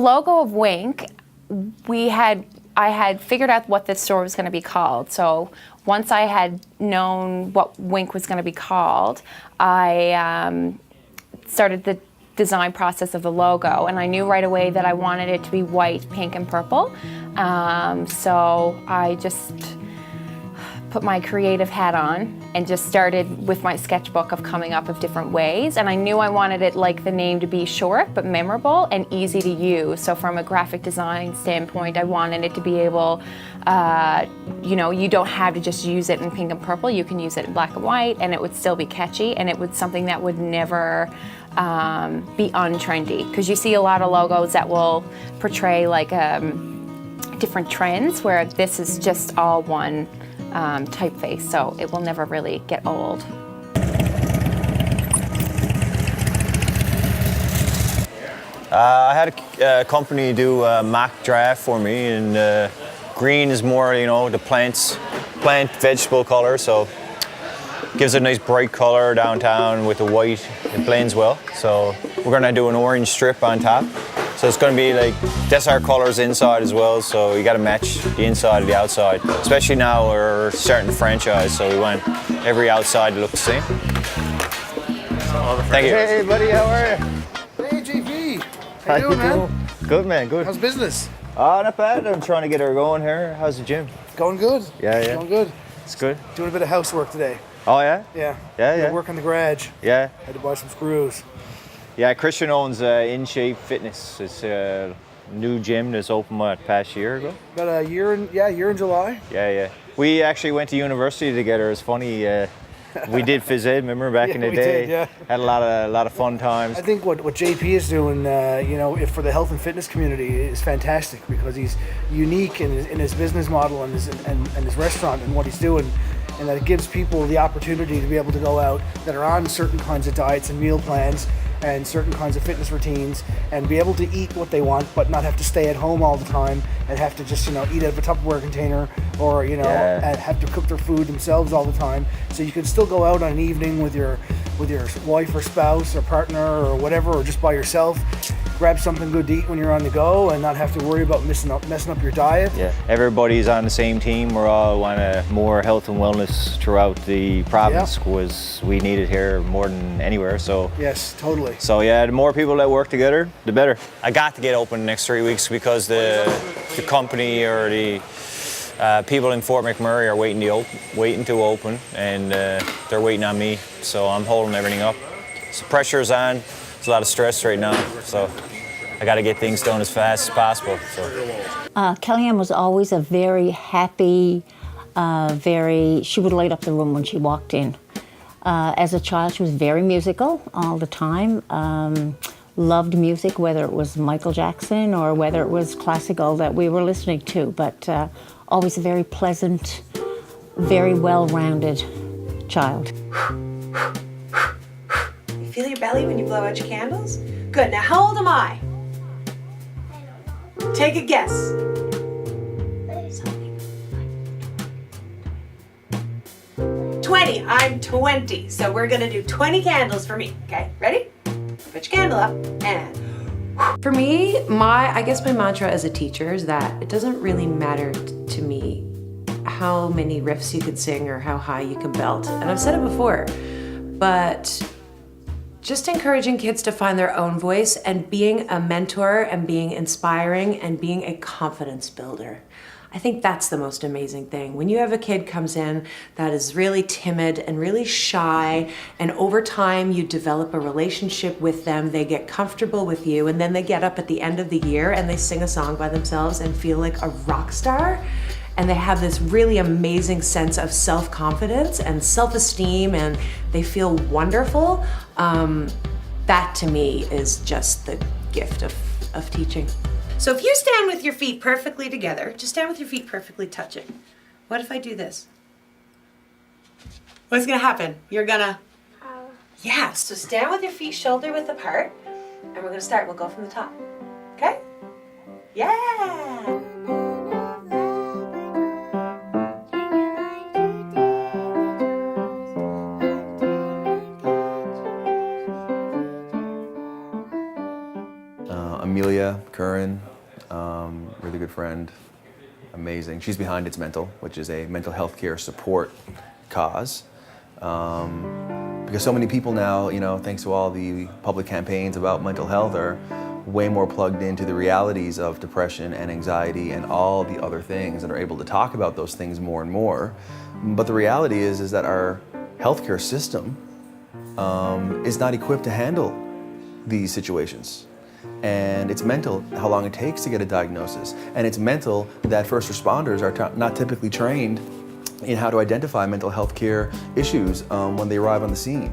logo of Wink, I had figured out what the store was going to be called. So once I had known what Wink was going to be called, I started the design process of the logo, and I knew right away that I wanted it to be white, pink, and purple. So I just put my creative hat on and just started with my sketchbook of coming up with different ways. And I knew I wanted it, like the name, to be short but memorable and easy to use. So from a graphic design standpoint, I wanted it to be able, you know, you don't have to just use it in pink and purple. You can use it in black and white, and it would still be catchy, and it was something that would never be untrendy. Because you see a lot of logos that will portray like different trends, where this is just all one typeface, so it will never really get old. I had a company do a mock draft for me, and green is more, you know, the plant vegetable color, so gives it a nice bright color downtown with the white. It blends well. So we're gonna do an orange strip on top. So it's going to be like, that's our colors inside as well, so you got to match the inside of the outside. Especially now we're starting the franchise, so we want every outside to look the same. Thank you. Hey buddy, how are you? Hey JP, how you doing, man? Good, man, good. How's business? Not bad. I'm trying to get her going here. How's the gym? Going good. Yeah. Going good. It's good. Doing a bit of housework today. Oh yeah? Yeah. Work in the garage. Yeah. Had to buy some screws. Yeah, Christian owns In Shape Fitness. It's a new gym that's opened past year ago. About a year in July. Yeah. We actually went to university together. It's funny. We did phys ed, remember, back in the day. Did, yeah. Had a lot of fun times. I think what JP is doing, you know, for the health and fitness community is fantastic, because he's unique in his business model and his restaurant and what he's doing. And that it gives people the opportunity to be able to go out that are on certain kinds of diets and meal plans and certain kinds of fitness routines, and be able to eat what they want, but not have to stay at home all the time and have to just, you know, eat out of a Tupperware container, or, you know, and have to cook their food themselves all the time. So you can still go out on an evening with your wife or spouse or partner or whatever, or just by yourself, grab something good to eat when you're on the go, and not have to worry about messing up your diet. Yeah, everybody's on the same team. We're all want more health and wellness throughout the province, because we need it here more than anywhere. So yes, totally. So yeah, the more people that work together, the better. I got to get open the next 3 weeks because the company or the people in Fort McMurray are waiting to open, and they're waiting on me. So I'm holding everything up. So pressure's on. There's a lot of stress right now, so I got to get things done as fast as possible. So. Kellyanne was always a very happy, she would light up the room when she walked in. As a child, she was very musical all the time. Loved music, whether it was Michael Jackson or whether it was classical that we were listening to, but always a very pleasant, very well-rounded child. Feel your belly when you blow out your candles? Good. Now, how old am I? Take a guess. 20. I'm 20. So we're going to do 20 candles for me. Okay, ready? Put your candle up and... For me, I guess my mantra as a teacher is that it doesn't really matter to me how many riffs you could sing or how high you could belt. And I've said it before, but just encouraging kids to find their own voice and being a mentor and being inspiring and being a confidence builder. I think that's the most amazing thing. When you have a kid comes in that is really timid and really shy, and over time you develop a relationship with them, they get comfortable with you, and then they get up at the end of the year and they sing a song by themselves and feel like a rock star, and they have this really amazing sense of self-confidence and self-esteem, and they feel wonderful. That to me is just the gift of teaching. So if you stand with your feet perfectly together, just stand with your feet perfectly touching. What if I do this? What's gonna happen? You're gonna... Yeah, so stand with your feet shoulder width apart, and we're gonna start. We'll go from the top. Okay? Yeah! Amelia, Curran, really good friend, amazing. She's behind It's Mental, which is a mental health care support cause. Because so many people now, thanks to all the public campaigns about mental health, are way more plugged into the realities of depression and anxiety and all the other things, and are able to talk about those things more and more. But the reality is that our healthcare system is not equipped to handle these situations. And it's mental how long it takes to get a diagnosis. And it's mental that first responders are not typically trained in how to identify mental health care issues when they arrive on the scene.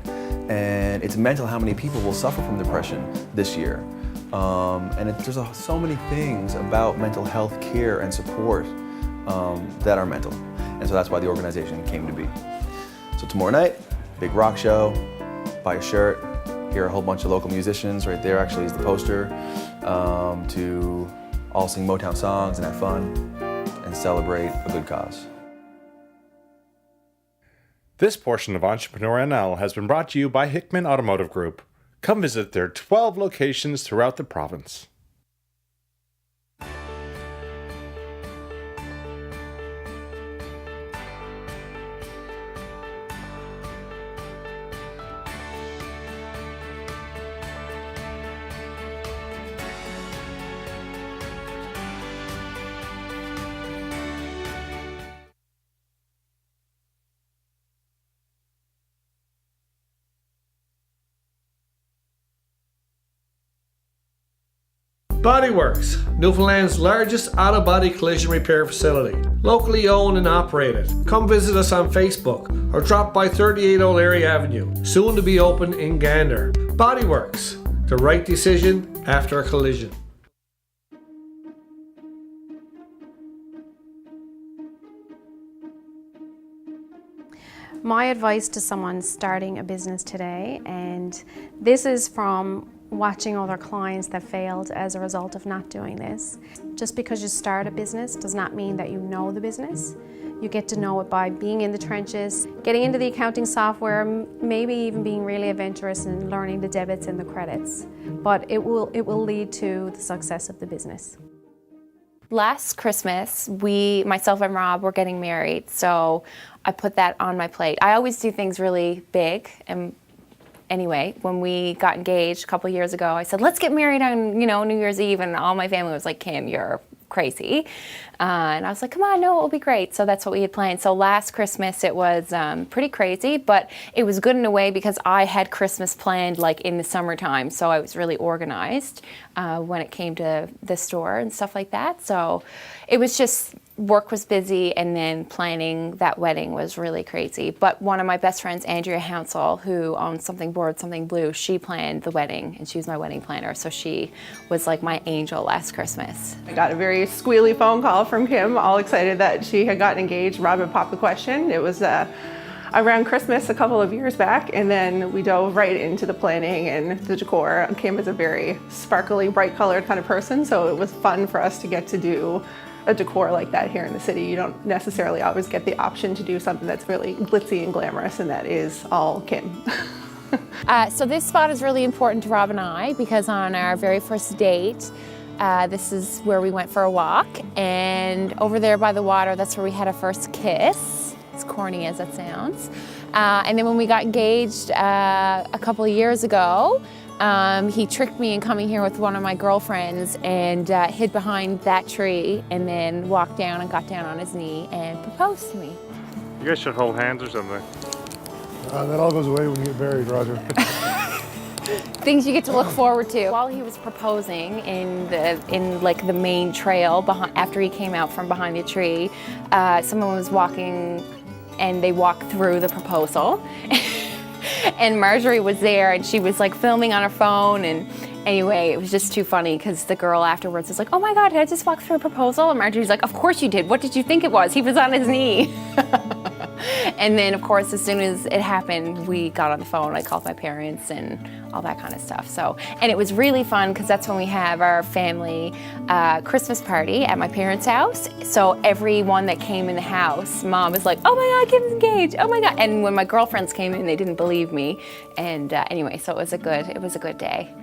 And it's mental how many people will suffer from depression this year. There's so many things about mental health care and support that are mental. And so that's why the organization came to be. So tomorrow night, big rock show, buy a shirt, hear a whole bunch of local musicians. Right there actually is the poster to all sing Motown songs and have fun and celebrate a good cause. This portion of Entrepreneur NL has been brought to you by Hickman Automotive Group. Come visit their 12 locations throughout the province. Bodyworks, Newfoundland's largest auto-body collision repair facility. Locally owned and operated. Come visit us on Facebook or drop by 38 O'Leary Avenue, soon to be open in Gander. Bodyworks, the right decision after a collision. My advice to someone starting a business today, and this is from watching other clients that failed as a result of not doing this. Just because you start a business does not mean that you know the business. You get to know it by being in the trenches, getting into the accounting software, maybe even being really adventurous and learning the debits and the credits. But it will lead to the success of the business. Last Christmas, myself and Rob were getting married, so I put that on my plate. I always do things really big, and anyway, when we got engaged a couple years ago, I said, let's get married on, New Year's Eve, and all my family was like, Kim, you're crazy. And I was like, come on, no, it will be great. So that's what we had planned. So last Christmas, it was pretty crazy, but it was good in a way because I had Christmas planned like in the summertime. So I was really organized when it came to the store and stuff like that. So it was just, work was busy, and then planning that wedding was really crazy. But one of my best friends, Andrea Hounsell, who owns Something Board, Something Blue, she planned the wedding, and she was my wedding planner. So she was like my angel last Christmas. I got a very squealy phone call from Kim, all excited that she had gotten engaged. Robin popped the question. It was around Christmas a couple of years back, and then we dove right into the planning and the decor. Kim is a very sparkly, bright colored kind of person, so it was fun for us to get to do a decor like that here in the city. You don't necessarily always get the option to do something that's really glitzy and glamorous, and that is all Kim. So this spot is really important to Rob and I because on our very first date, this is where we went for a walk, and over there by the water, that's where we had our first kiss, as corny as that sounds. And then when we got engaged a couple of years ago, he tricked me in coming here with one of my girlfriends and hid behind that tree and then walked down and got down on his knee and proposed to me. You guys should hold hands or something. That all goes away when you get married, Roger. Things you get to look forward to. While he was proposing in the main trail after he came out from behind the tree, someone was walking and they walked through the proposal. And Marjorie was there, and she was like filming on her phone, and anyway, it was just too funny because the girl afterwards was like, oh my God, did I just walk through a proposal? And Marjorie's like, of course you did. What did you think it was? He was on his knee. And then, of course, as soon as it happened, we got on the phone. I called my parents and all that kind of stuff. So, and it was really fun because that's when we have our family Christmas party at my parents' house. So everyone that came in the house, Mom was like, oh my God, Kim's engaged. Oh my God. And when my girlfriends came in, they didn't believe me. And anyway, so it was a good day.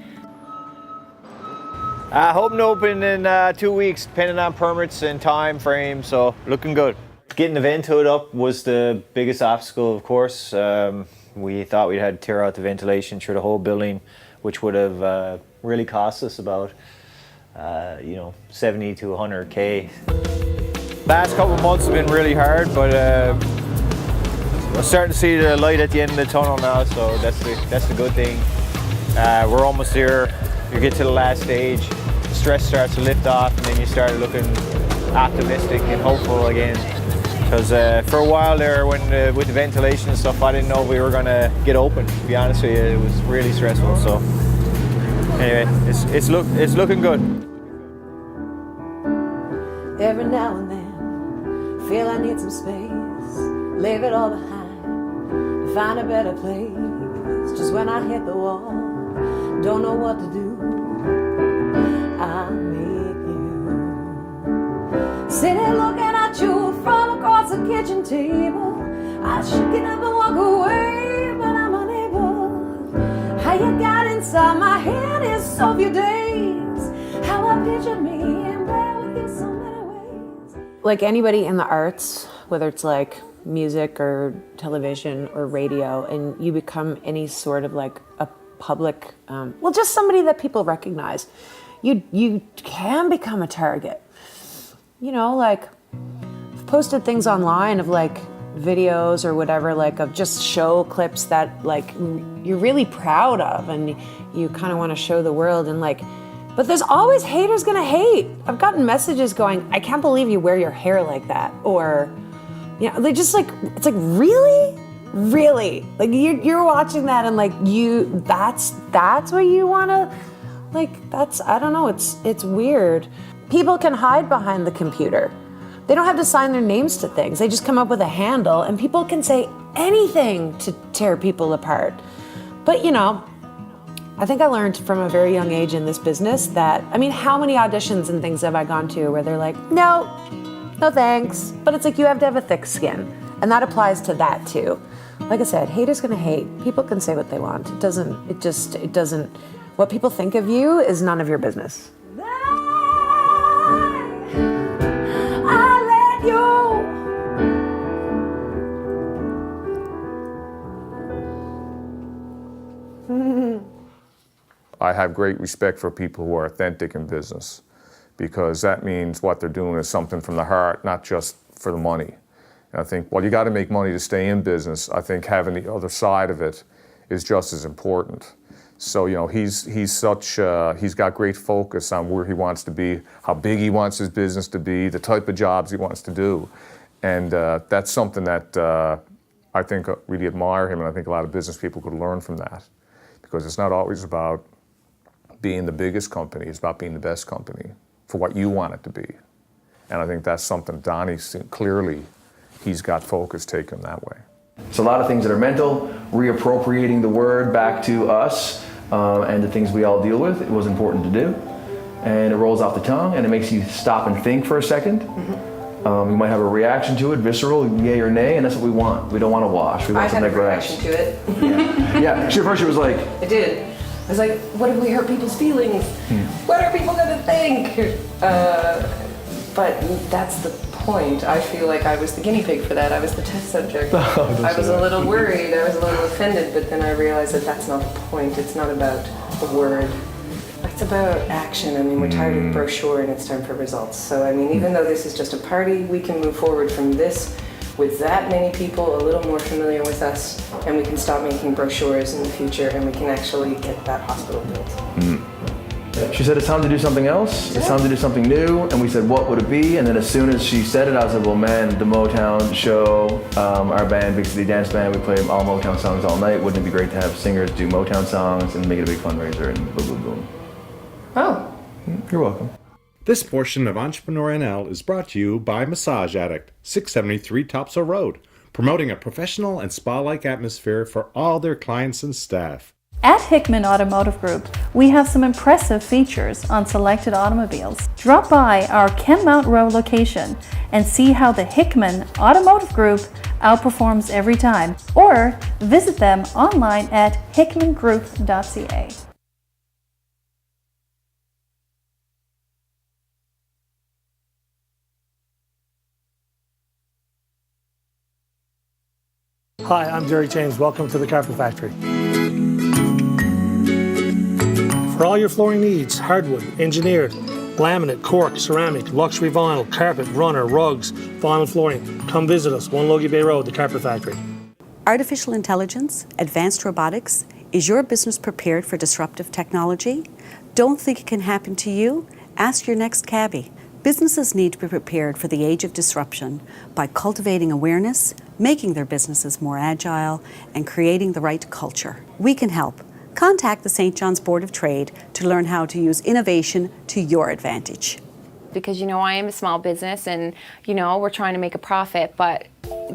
Hoping to open in 2 weeks, depending on permits and time frame, so looking good. Getting the vent hood up was the biggest obstacle, of course. We thought we'd had to tear out the ventilation through the whole building, which would have really cost us about 70 to 100K. Last couple of months have been really hard, but we're starting to see the light at the end of the tunnel now, so that's the good thing. We're almost there. You get to the last stage, the stress starts to lift off, and then you start looking optimistic and hopeful again. Because for a while there, when with the ventilation and stuff, I didn't know if we were going to get open. To be honest with you, it was really stressful. So anyway, it's looking good. Every now and then, feel I need some space, leave it all behind, find a better place. Just when I hit the wall, don't know what to do, I make you. Sitting looking at you from across the kitchen table, I should get up and walk away, but I'm unable. How you got inside my head is so few days, how I pictured me and where with you so many ways. Like anybody in the arts, whether it's like music or television or radio, and you become any sort of like a public, just somebody that people recognize, you can become a target. Like I've posted things online of like videos or whatever, like of just show clips that like you're really proud of and you kind of want to show the world, and like, but there's always haters gonna hate. I've gotten messages going, I can't believe you wear your hair like that, or they just like, it's like, really, like you're watching that and like that's what you want to, like, that's, I don't know, it's weird. People can hide behind the computer. They don't have to sign their names to things. They just come up with a handle and people can say anything to tear people apart. But I think I learned from a very young age in this business that, how many auditions and things have I gone to where they're like, no thanks. But it's like, you have to have a thick skin. And that applies to that too. Like I said, haters gonna hate. People can say what they want. It doesn't, what people think of you is none of your business. I let you. I have great respect for people who are authentic in business, because that means what they're doing is something from the heart, not just for the money. And I think, you got to make money to stay in business. I think having the other side of it is just as important. So, he's got great focus on where he wants to be, how big he wants his business to be, the type of jobs he wants to do. And that's something that I think really admire him, and I think a lot of business people could learn from that. Because it's not always about being the biggest company, it's about being the best company for what you want it to be. And I think that's something Donnie clearly, he's got focus taken that way. It's a lot of things that are mental, reappropriating the word back to us and the things we all deal with. It was important to do. And it rolls off the tongue and it makes you stop and think for a second. You might have a reaction to it, visceral, yay or nay, and that's what we want. We don't want to wash. We want something that grabs. I had a reaction to it. Yeah. First she was like... I did. I was like, what if we hurt people's feelings? What are people going to think? But that's the point. I feel like I was the guinea pig for that. I was the test subject. I was a little worried. I was a little offended, but then I realized that that's not the point. It's not about the word. It's about action. We're tired of the brochure and it's time for results. So, even though this is just a party, we can move forward from this with that many people a little more familiar with us, and we can stop making brochures in the future, and we can actually get that hospital built. She said, it's time to do something else. It's time to do something new. And we said, what would it be? And then as soon as she said it, I said, well, man, the Motown show, our band, Big City Dance Band, we play all Motown songs all night. Wouldn't it be great to have singers do Motown songs and make it a big fundraiser, and boom, boom, boom. Oh. You're welcome. This portion of Entrepreneur NL is brought to you by Massage Addict, 673 Topsail Road, promoting a professional and spa-like atmosphere for all their clients and staff. At Hickman Automotive Group, we have some impressive features on selected automobiles. Drop by our Kenmount Road location and see how the Hickman Automotive Group outperforms every time, or visit them online at hickmangroup.ca. Hi, I'm Jerry James. Welcome to the Carpet Factory. For all your flooring needs, hardwood, engineered, laminate, cork, ceramic, luxury vinyl, carpet, runner, rugs, vinyl flooring, come visit us, 1 Logie Bay Road, the Carpet Factory. Artificial intelligence, advanced robotics, is your business prepared for disruptive technology? Don't think it can happen to you? Ask your next cabbie. Businesses need to be prepared for the age of disruption by cultivating awareness, making their businesses more agile, and creating the right culture. We can help. Contact the St. John's Board of Trade to learn how to use innovation to your advantage. Because, you know, I am a small business and, you know, we're trying to make a profit, but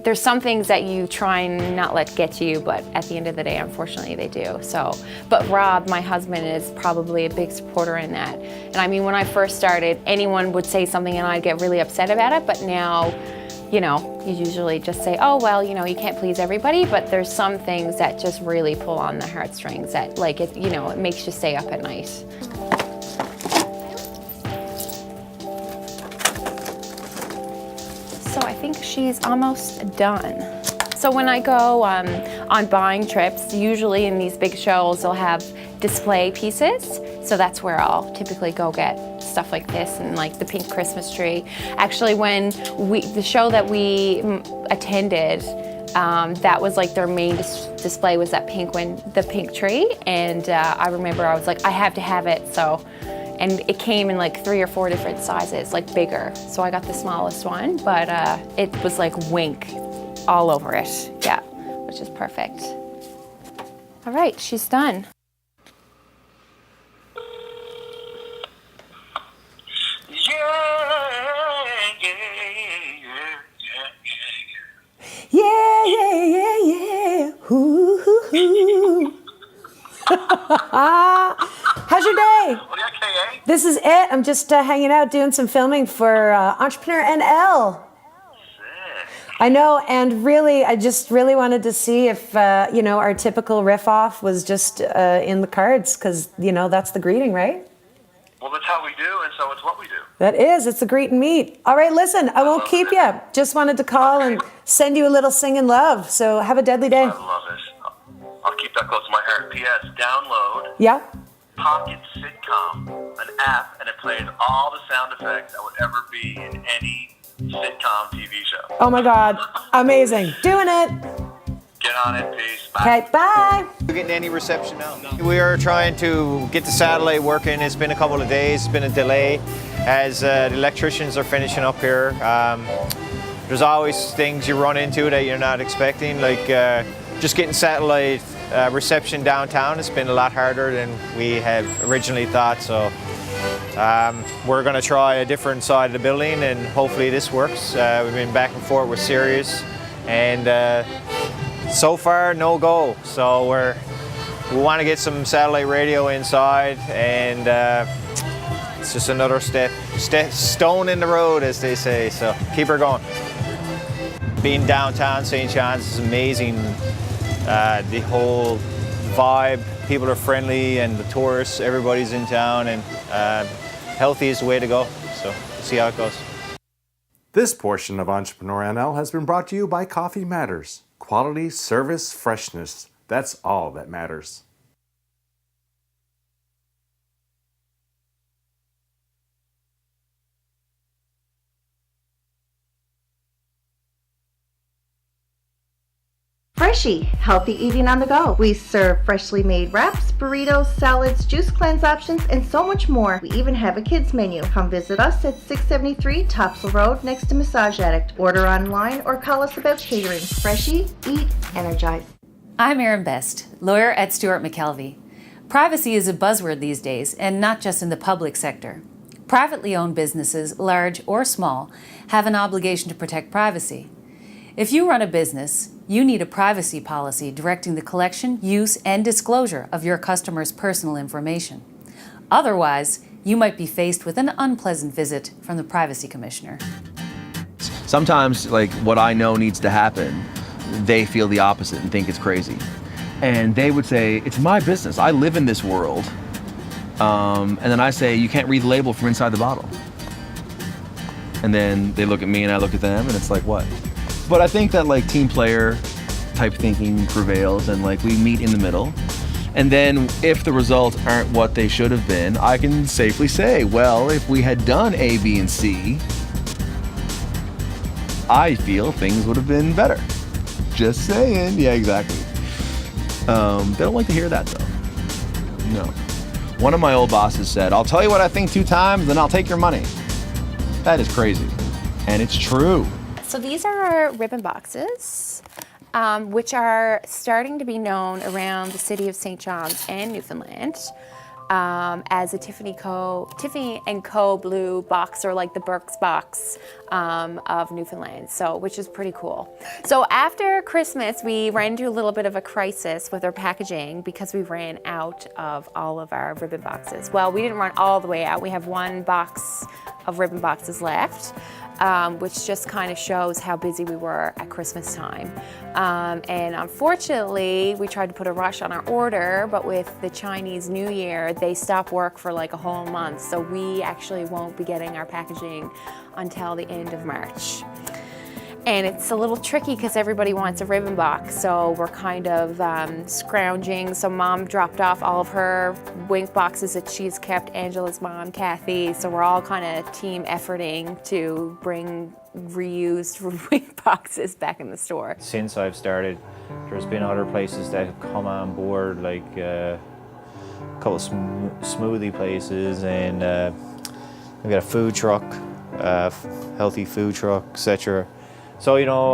there's some things that you try and not let get to you, but at the end of the day, unfortunately, they do. So, but Rob, my husband, is probably a big supporter in that. And I mean, when I first started, anyone would say something and I'd get really upset about it, but now, you know, you usually just say, oh, well, you know, you can't please everybody, but there's some things that just really pull on the heartstrings that, like, it, you know, it makes you stay up at night. So I think she's almost done. So when I go on buying trips, usually in these big shows, they'll have display pieces. So that's where I'll typically go get stuff like this and like the pink Christmas tree. Actually, when the show that we attended, that was like their main display was that the pink tree. And I remember I was like, I have to have it. So. And it came in like 3 or 4 different sizes, like bigger. So I got the smallest one, but it was like Wink all over it. Yeah, which is perfect. All right, she's done. Yeah, yeah, yeah, yeah. Hoo, hoo, hoo. How's your day? This is it. I'm just hanging out doing some filming for Entrepreneur NL. I know, and really, I just really wanted to see if, you know, our typical riff-off was just in the cards, because, you know, that's the greeting, right? Well, that's how we do, and so it's what we do. That is. It's the greet and meet. All right, listen, I won't keep you. Just wanted to call and send you a little singing love. So have a deadly day. I love it. I'll keep that close to my heart. P.S. Download Yeah? Pocket Sitcom, an app, and it plays all the sound effects that would ever be in any sitcom TV show. Oh my God. Amazing. Doing it. Get on it. Peace. Bye. Okay, bye. Are you getting any reception now? No. We are trying to get the satellite working. It's been a couple of days. It's been a delay as the electricians are finishing up here. There's always things you run into that you're not expecting, like just getting satellite reception downtown. It's been a lot harder than we had originally thought, so we're going to try a different side of the building and hopefully this works. We've been back and forth with Sirius and so far no go, so we want to get some satellite radio inside, and it's just another stone in the road, as they say, so keep her going. Being downtown St. John's is amazing. The whole vibe, people are friendly, and the tourists, everybody's in town, and healthy is the way to go. So we'll see how it goes. This portion of Entrepreneur NL has been brought to you by Coffee Matters. Quality, service, freshness. That's all that matters. Freshie, healthy eating on the go. We serve freshly made wraps, burritos, salads, juice cleanse options, and so much more. We even have a kids menu. Come visit us at 673 Topsail Road next to Massage Addict. Order online or call us about catering. Freshie, eat, energize. I'm Erin Best, lawyer at Stewart McKelvey. Privacy is a buzzword these days, and not just in the public sector. Privately owned businesses, large or small, have an obligation to protect privacy. If you run a business, you need a privacy policy directing the collection, use, and disclosure of your customers' personal information. Otherwise, you might be faced with an unpleasant visit from the Privacy Commissioner. Sometimes, like, what I know needs to happen, they feel the opposite and think it's crazy. And they would say, it's my business, I live in this world. And then I say, you can't read the label from inside the bottle. And then they look at me and I look at them and it's like, what? But I think that, like, team player, type thinking prevails, and like we meet in the middle. And then if the results aren't what they should have been, I can safely say, well, if we had done A, B, and C, I feel things would have been better. Just saying. Yeah, exactly. They don't like to hear that though. No. One of my old bosses said, I'll tell you what I think 2 times, then I'll take your money. That is crazy. And it's true. So these are our ribbon boxes, which are starting to be known around the city of St. John's and Newfoundland as a Tiffany and Co. blue box, or like the Burke's box of Newfoundland, so which is pretty cool. So after Christmas, we ran into a little bit of a crisis with our packaging because we ran out of all of our ribbon boxes. Well, we didn't run all the way out. We have 1 box of ribbon boxes left, which just kind of shows how busy we were at Christmas time. And unfortunately, we tried to put a rush on our order, but with the Chinese New Year, they stop work for like a whole month. So we actually won't be getting our packaging until the end of March. And it's a little tricky because everybody wants a ribbon box, so we're kind of scrounging. So Mom dropped off all of her Wink boxes that she's kept, Angela's mom, Kathy, so we're all kind of team efforting to bring reused Wink boxes back in the store. Since I've started, there's been other places that have come on board, like a couple of smoothie places, and we've got a food truck, healthy food truck, etc. So, you know,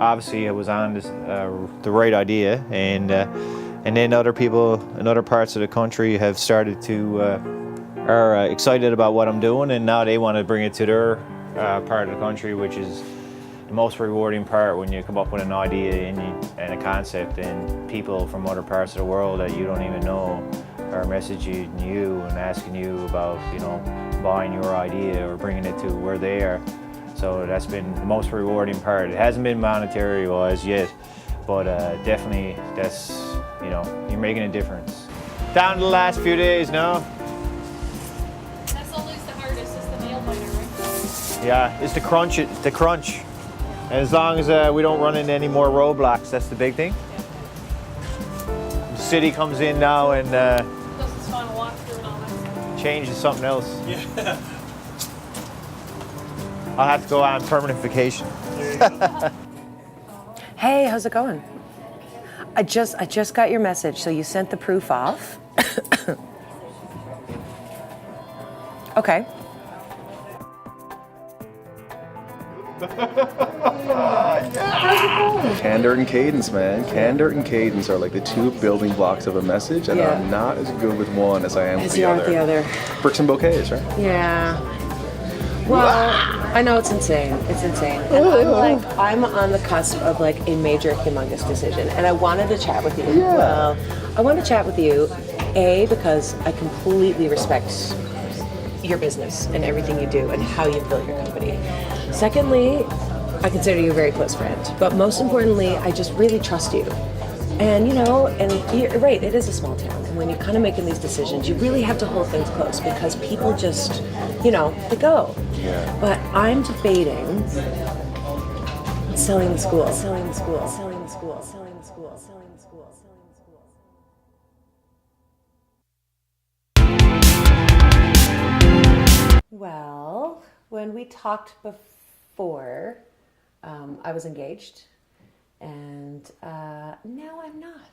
obviously I was on this, the right idea, and then other people in other parts of the country have started to, are excited about what I'm doing, and now they want to bring it to their part of the country, which is the most rewarding part when you come up with an idea and a concept, and people from other parts of the world that you don't even know are messaging you and asking you about, you know, buying your idea or bringing it to where they are. So that's been the most rewarding part. It hasn't been monetary-wise yet, but definitely that's, you know, you're making a difference. Down to the last few days now. That's always the hardest, is the nail biter, right? Yeah, it's the crunch. And as long as we don't run into any more roadblocks, that's the big thing. The city comes in now and Doesn't want to walk through and all that. changes something else. Yeah. I'll have to go on permanent vacation. Hey, how's it going? I just got your message, so you sent the proof off. Okay. Candor and cadence, man. Candor and cadence are like the 2 building blocks of a message, and Yeah. I'm not as good with one as I am with As the you are other. with the other. Bricks and bouquets, right? Yeah. Well, I know it's insane. It's insane. And I'm on the cusp of like a major, humongous decision, and I wanted to chat with you. Yeah. Well, I want to chat with you, A, because I completely respect your business and everything you do and how you've built your company. Secondly, I consider you a very close friend. But most importantly, I just really trust you. And you know, and you're right, it is a small town. And when you're kind of making these decisions, you really have to hold things close because people just, you know, they go. Yeah. But I'm debating selling the school, selling the school, selling the school, selling the school, selling the school, selling the school. Well, when we talked before, I was engaged, and now I'm not.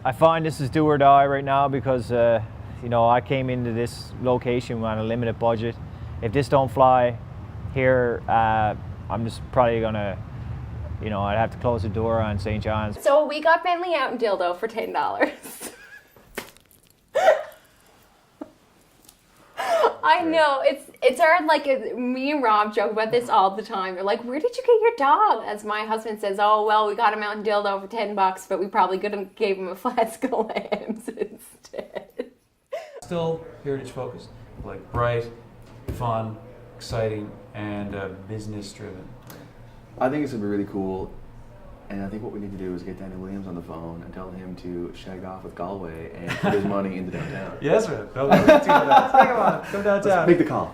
I find this is do or die right now because, you know, I came into this location on a limited budget. If this don't fly here, I'm just probably gonna, you know, I'd have to close the door on St. John's. So we got Bentley out and dildo for $10. I know, it's hard, like, me and Rob joke about this all the time. They're like, where did you get your dog? As my husband says, oh, well, we got him out in dildo for $10, but we probably could have gave him a flask of lambs instead. Still heritage focused, like bright, fun, exciting, and business driven. I think it's gonna be really cool, and I think what we need to do is get Danny Williams on the phone and tell him to shag off with Galway and put his money into downtown. Yes, man. Come downtown. Let's make the call.